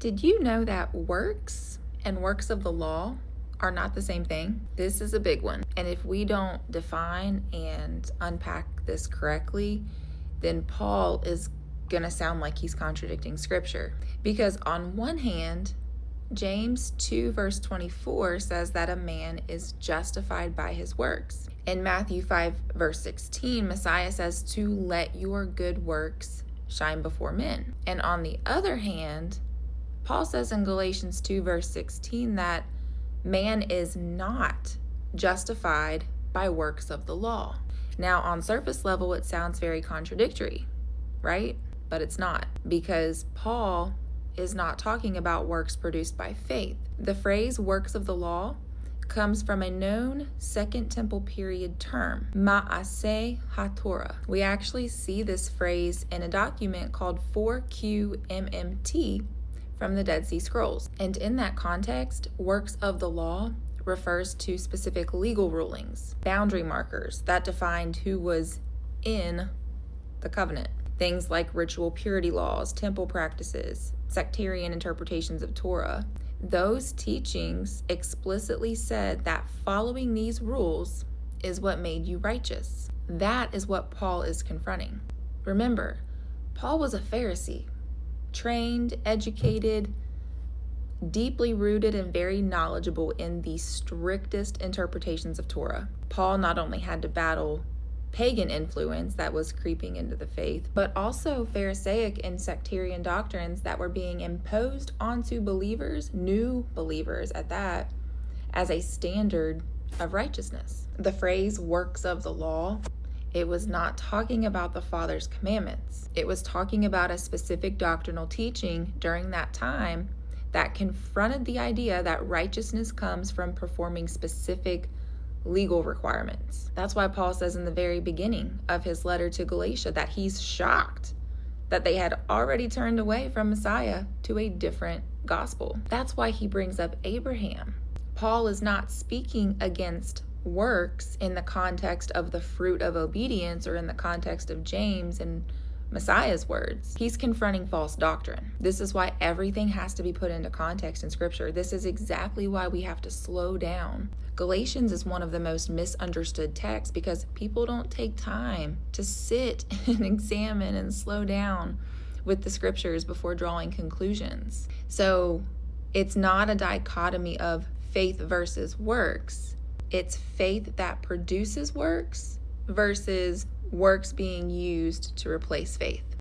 Did you know that works and works of the law are not the same thing? This is a big one. And if we don't define and unpack this correctly, then Paul is going to sound like he's contradicting scripture. Because on one hand, James 2 verse 24 says that a man is justified by his works. In Matthew 5 verse 16, Messiah says to let your good works shine before men. And on the other hand, Paul says in Galatians 2 verse 16 that man is not justified by works of the law. Now, on surface level, it sounds very contradictory, right? But it's not, because Paul is not talking about works produced by faith. The phrase works of the law comes from a known Second Temple period term, Ma'aseh HaTorah. We actually see this phrase in a document called 4QMMT from the Dead Sea Scrolls. And in that context, works of the law refers to specific legal rulings, boundary markers that defined who was in the covenant. Things like ritual purity laws, temple practices, sectarian interpretations of Torah. Those teachings explicitly said that following these rules is what made you righteous. That is what Paul is confronting. Remember, Paul was a Pharisee, trained, educated, deeply rooted, and very knowledgeable in the strictest interpretations of Torah. Paul not only had to battle pagan influence that was creeping into the faith, but also Pharisaic and sectarian doctrines that were being imposed onto believers, new believers at that, as a standard of righteousness. The phrase works of the law, it was not talking about the Father's commandments. It was talking about a specific doctrinal teaching during that time that confronted the idea that righteousness comes from performing specific legal requirements. That's why Paul says in the very beginning of his letter to Galatia that he's shocked that they had already turned away from Messiah to a different gospel. That's why he brings up Abraham. Paul is not speaking against works in the context of the fruit of obedience or in the context of James and Messiah's words. He's confronting false doctrine. This is why everything has to be put into context in scripture. This is exactly why we have to slow down. Galatians is one of the most misunderstood texts because people don't take time to sit and examine and slow down with the scriptures before drawing conclusions. So it's not a dichotomy of faith versus works. It's faith that produces works versus works being used to replace faith.